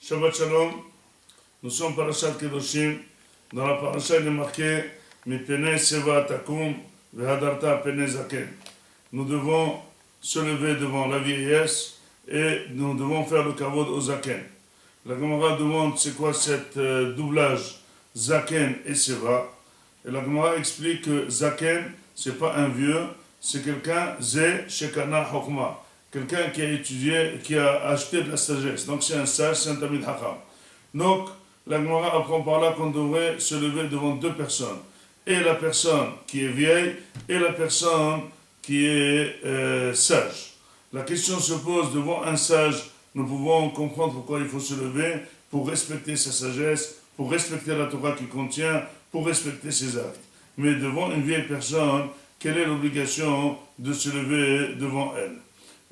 Shabbat Shalom, nous sommes Parashat Kedoshim. Dans la Parashat, il est marqué Mipene Seva Takum Vehadarta Pene Zaken. Nous devons se lever devant la vieillesse et nous devons faire le kavod au Zaken. La Gemara demande c'est quoi cette doublage Zaken et Seva. Et la Gemara explique que Zaken, c'est pas un vieux, c'est quelqu'un, Ze Shekana Hokma. Quelqu'un qui a étudié, qui a acheté de la sagesse. Donc c'est un sage, c'est un Tamid Hakam. Donc la Gemara apprend par là qu'on devrait se lever devant deux personnes. Et la personne qui est vieille et la personne qui est sage. La question se pose devant un sage, nous pouvons comprendre pourquoi il faut se lever pour respecter sa sagesse, pour respecter la Torah qu'il contient, pour respecter ses actes. Mais devant une vieille personne, quelle est l'obligation de se lever devant elle?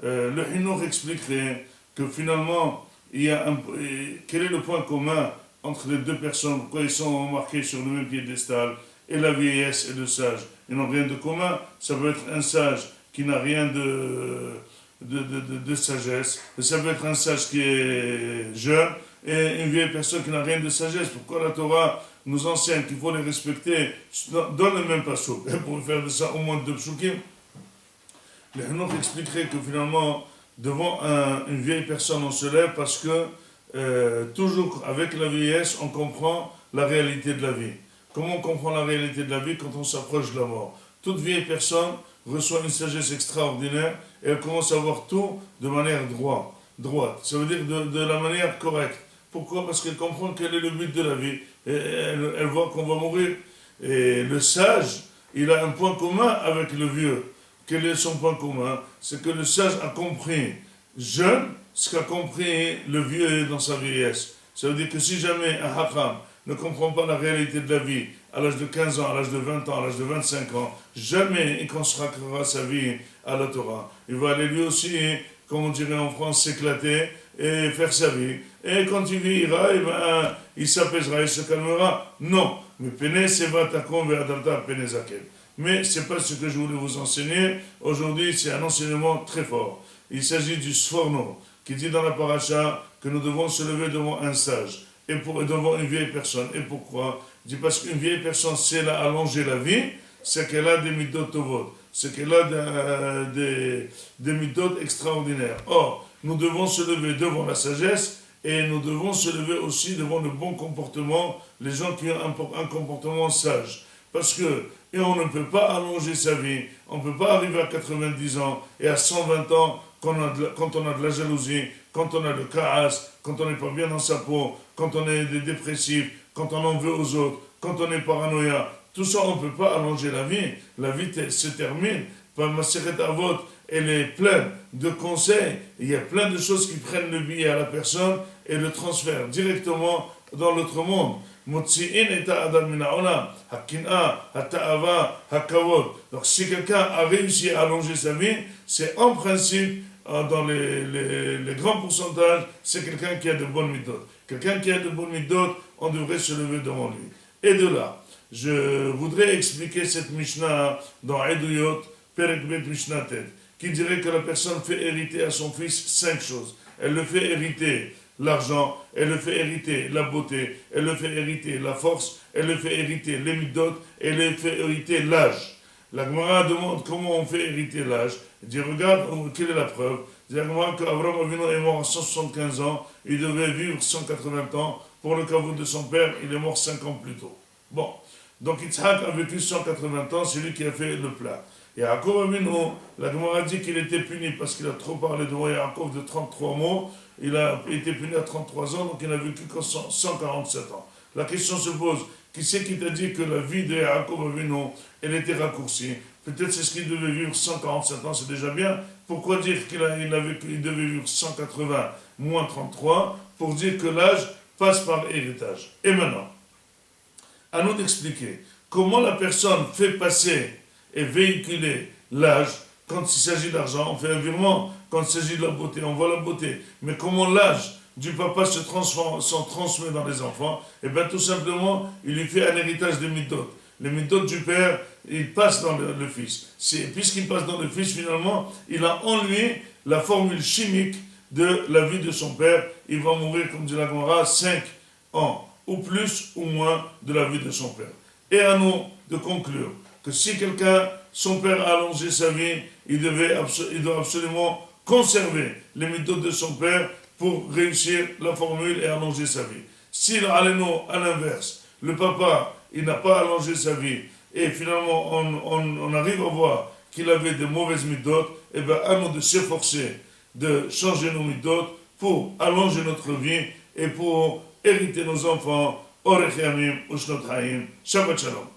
Le Hinour expliquerait que finalement, quel est le point commun entre les deux personnes, pourquoi ils sont marqués sur le même piédestal, et la vieillesse et le sage. Ils n'ont rien de commun. Ça peut être un sage qui n'a rien de sagesse, et ça peut être un sage qui est jeune, et une vieille personne qui n'a rien de sagesse. Pourquoi la Torah nous enseigne qu'il faut les respecter dans le même passouk? Et pour faire de ça au moins deux psukim. Le Hanoch expliquerait que finalement, devant une vieille personne, on se lève parce que toujours avec la vieillesse, on comprend la réalité de la vie. Comment on comprend la réalité de la vie quand on s'approche de la mort? Toute vieille personne reçoit une sagesse extraordinaire et elle commence à voir tout de manière droite. Ça veut dire de la manière correcte. Pourquoi? Parce qu'elle comprend quel est le but de la vie. Et elle voit qu'on va mourir. Et le sage, il a un point commun avec le vieux. Quel est son point commun? C'est que le sage a compris jeune ce qu'a compris le vieux dans sa vieillesse. Ça veut dire que si jamais un hakam ne comprend pas la réalité de la vie à l'âge de 15 ans, à l'âge de 20 ans, à l'âge de 25 ans, jamais il consacrera sa vie à la Torah. Il va aller lui aussi, comme on dirait en France, s'éclater et faire sa vie. Et quand il vieillira, il s'apaisera, il se calmera. Non. Mais pene seva takom ve'adalta pene zaken. Mais ce n'est pas ce que je voulais vous enseigner. Aujourd'hui, c'est un enseignement très fort. Il s'agit du Sforno, qui dit dans la paracha que nous devons se lever devant un sage et devant une vieille personne. Et pourquoi? Il dit parce qu'une vieille personne, si elle a allongé la vie, c'est qu'elle a des midot tovot, c'est qu'elle a des midot extraordinaires. Or, nous devons se lever devant la sagesse et nous devons se lever aussi devant le bon comportement, les gens qui ont un comportement sage. Parce que, et on ne peut pas allonger sa vie, on ne peut pas arriver à 90 ans et à 120 ans quand on a de la jalousie, quand on a le kaas, quand on n'est pas bien dans sa peau, quand on est dépressif, quand on en veut aux autres, quand on est paranoïa. Tout ça, on ne peut pas allonger la vie. La vie se termine. Maseret Avot, elle est pleine de conseils. Il y a plein de choses qui prennent le billet à la personne et le transfèrent directement dans l'autre monde. Donc si quelqu'un a réussi à allonger sa vie, c'est en principe, dans les grands pourcentages, c'est quelqu'un qui a de bonnes méthodes. Quelqu'un qui a de bonnes méthodes, on devrait se lever devant lui. Et de là, je voudrais expliquer cette Mishnah dans Eduyot, Perekbet Mishnah Tet, qui dirait que la personne fait hériter à son fils 5 choses. Elle le fait hériter l'argent, elle le fait hériter la beauté, elle le fait hériter la force, elle le fait hériter les midot, elle le fait hériter l'âge. La Gemara demande comment on fait hériter l'âge. Elle dit regarde, quelle est la preuve? La Gemara qu'Avraham Avinu est mort à 175 ans, il devait vivre 180 ans. Pour le kavod de son père, il est mort 5 ans plus tôt. Bon, donc Yitzhak a vécu 180 ans, c'est lui qui a fait le plat. Et Yaakov Avinu, la Gemara dit qu'il était puni parce qu'il a trop parlé devant Yaakov de 33 mots. Il a été puni à 33 ans, donc il n'a vécu que 147 ans. La question se pose, qui c'est qui t'a dit que la vie de Yaakov Avinu, elle était raccourcie? Peut-être c'est ce qu'il devait vivre 147 ans, c'est déjà bien. Pourquoi dire qu'il devait vivre 180 moins 33? Pour dire que l'âge passe par héritage. Et maintenant, à nous d'expliquer comment la personne fait passer et véhiculer l'âge. Quand il s'agit d'argent, on fait un virement. Quand il s'agit de la beauté, on voit la beauté. Mais comment l'âge du papa se transmet dans les enfants? Eh bien, tout simplement, il lui fait un héritage de midot. Les midot du père, il passe dans le fils. Puisqu'il passe dans le fils, finalement, il a en lui la formule chimique de la vie de son père. Il va mourir, comme dit la Gemara, 5 ans, ou plus ou moins de la vie de son père. Et à nous de conclure que si quelqu'un, son père a allongé sa vie, il doit absolument conserver les méthodes de son père pour réussir la formule et allonger sa vie. Si à l'inverse, le papa, il n'a pas allongé sa vie, et finalement on arrive à voir qu'il avait de mauvaises méthodes, et bien à nous de s'efforcer de changer nos méthodes pour allonger notre vie et pour hériter nos enfants. Orech Yamim Ushnot Haim. Shabbat Shalom.